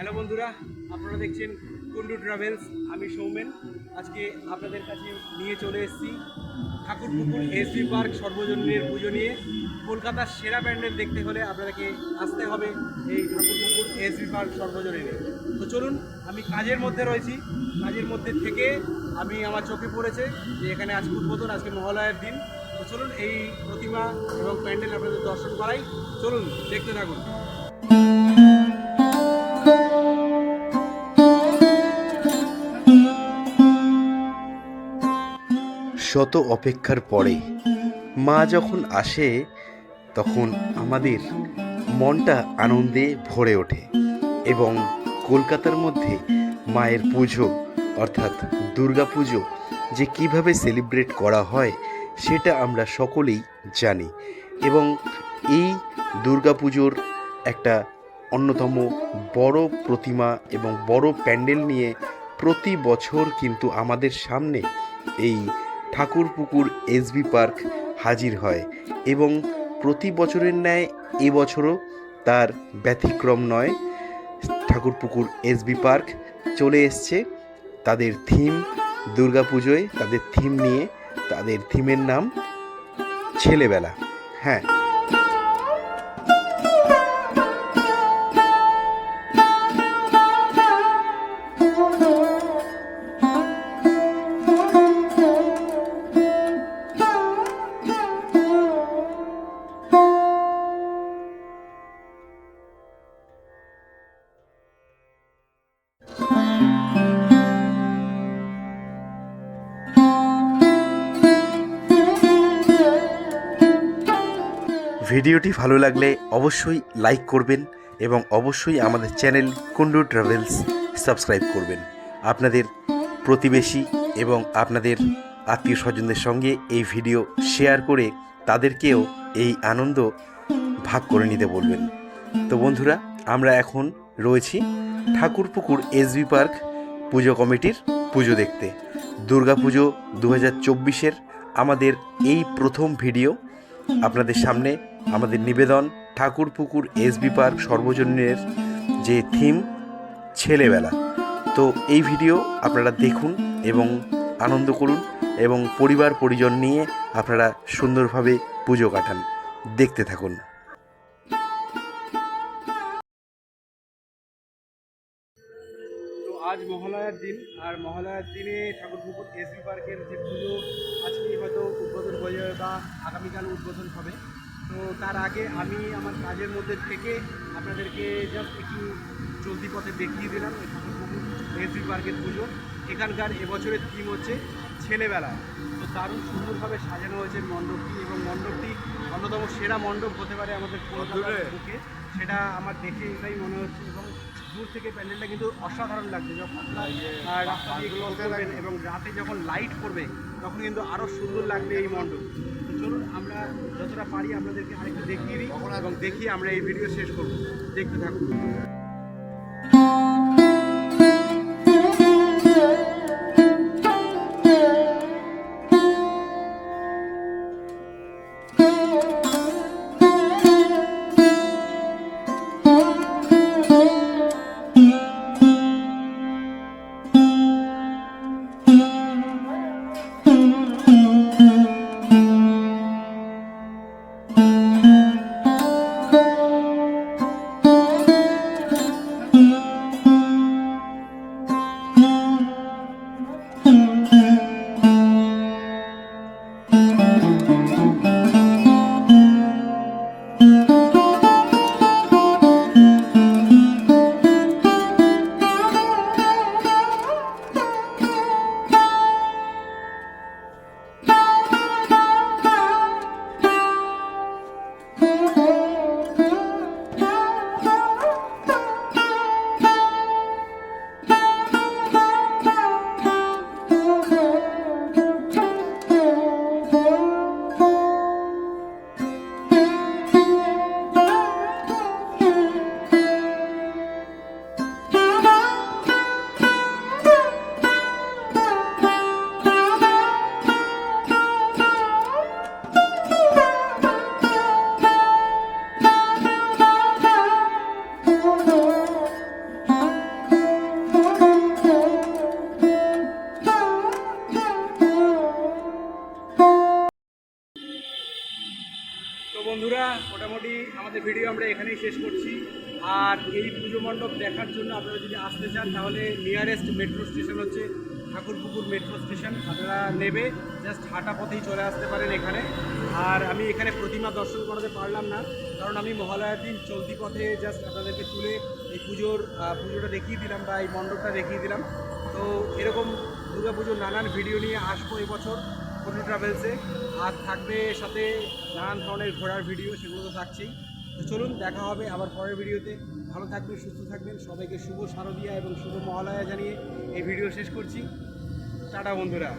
Hello বন্ধুরা, আপনারা দেখছেন কুন্ডু ট্রাভেলস। আমি সৌমেন। আজকে আপনাদের কাছে নিয়ে চলে এসেছি ঠাকুরপুকুর এসবি পার্ক সর্বজনীনের পুজো নিয়ে। কলকাতার সেরা প্যান্ডেল দেখতে হলে আপনাদেরকে আসতে হবে এই ঠাকুরপুকুর এসবি পার্ক সর্বজনীনে। তো চলুন, আমি কাজের মধ্যে রয়েছি। কাজের মধ্যে থেকে আমার চোখে পড়েছে যে এখানে আজকে উদ্বোধন, আজকে মহালয়ার দিন। তো চলুন এই প্রতিমা এবং প্যান্ডেল আপনাদের দর্শন করাই। চলুন দেখতে থাকুন। শত অপেক্ষার পরে মা যখন আসে তখন আমাদের মনটা আনন্দে ভরে ওঠে এবং কলকাতার মধ্যে মায়ের পুজো অর্থাৎ দুর্গা পুজো যে কিভাবে সেলিব্রেট করা হয় সেটা আমরা সকলেই জানি। এবং এই দুর্গা পুজোর একটা অন্যতম বড় প্রতিমা এবং বড় প্যান্ডেল নিয়ে প্রতি বছর কিন্তু আমাদের সামনে এই ঠাকুরপুকুর এসবি পার্ক হাজির হয় এবং প্রতি বছরের ন্যায় এবছরও তার ব্যতিক্রম নয়। ঠাকুরপুকুর এসবি পার্ক চলে এসছে তাদের থিম দুর্গাপুজোয়, তাদের থিম নিয়ে। তাদের থিমের নাম ছেলেবেলা। হ্যাঁ, ভিডিওটি ভালো লাগলে অবশ্যই লাইক করবেন এবং অবশ্যই আমাদের চ্যানেল কুন্ডু ট্রাভেলস সাবস্ক্রাইব করবেন। আপনাদের প্রতিবেশী এবং আপনাদের আত্মীয় স্বজনদের সঙ্গে এই ভিডিও শেয়ার করে তাদেরকেও এই আনন্দ ভাগ করে নিতে বলবেন। তো বন্ধুরা, আমরা এখন রয়েছি ঠাকুরপুকুর এসবি পার্ক পুজো কমিটির পুজো দেখতে। দুর্গা পুজো 2024-এর আমাদের এই প্রথম ভিডিও আপনাদের সামনে। আমাদের নিবেদন ঠাকুরপুকুর এসবি পার্ক সর্বজনীনের যে থিম ছেলেবেলা। তো এই ভিডিও আপনারা দেখুন এবং আনন্দ করুন এবং পরিবার পরিজন নিয়ে আপনারা সুন্দরভাবে পুজো কাটান। দেখতে থাকুন। তো আজ মহালয়ার দিন, আর মহালয়ার দিনে ঠাকুরপুকুর এসবি পার্কের যে পুজো আজকেই হয়তো উদ্বোধন হয়ে যাবে বা আগামীকাল উদ্বোধন হবে। তো তার আগে আমি আমার কাজের মধ্যে থেকে আপনাদেরকে জাস্ট একটু চলতি পথে দেখিয়ে দিলাম এই ঠাকুরপুকুর এসবি পার্কের পুজো। এখানকার এবছরের থিম হচ্ছে ছেলেবেলা। তো দারুণ সুন্দরভাবে সাজানো হয়েছে মণ্ডপটি, এবং মণ্ডপটি অন্যতম সেরা মণ্ডপ হতে পারে আমাদের কলকাতার বুকে, সেটা আমার দেখে এটাই মনে হচ্ছে। এবং দূর থেকে প্যান্ডেলটা কিন্তু অসাধারণ লাগছে। যখন আপনারা রাস্তা দিয়ে ক্রস করবেন এবং রাতে যখন লাইট পড়বে তখন কিন্তু আরও সুন্দর লাগবে এই মণ্ডপ। তো চলুন আমরা যতটা পারি আপনাদেরকে আরেকটু দেখিয়ে দিই এবং দেখিয়ে আমরা এই ভিডিও শেষ করব। দেখতে থাকুন। শেষ করছি। আর এই পুজো মণ্ডপ দেখার জন্য আপনারা যদি আসতে চান তাহলে নিয়ারেস্ট মেট্রো স্টেশন হচ্ছে ঠাকুরপুকুর মেট্রো স্টেশন। আপনারা নেবে জাস্ট হাঁটা পথেই চলে আসতে পারেন এখানে। আর আমি এখানে প্রতিমা দর্শন করাতে পারলাম না, কারণ আমি মহালয়ার দিন চলতি পথে জাস্ট আপনাদেরকে তুলে এই পুজোটা দেখিয়ে দিলাম বা এই মণ্ডপটা দেখিয়ে দিলাম। তো এরকম দুর্গাপুজোর নানান ভিডিও নিয়ে আসবো এবছর ফটো ট্রাভেলসে। আর থাকবে সাথে নানান ধরনের ঘোরার ভিডিও, সেগুলো তো থাকছেই। তো চলুন, দেখা হবে আবার পরের ভিডিওতে। ভালো থাকবেন, সুস্থ থাকবেন, সবাইকে শুভ শারদীয়া এবং শুভ মহালয়া জানিয়ে এই ভিডিও শেষ করছি। টাটা বন্ধুরা।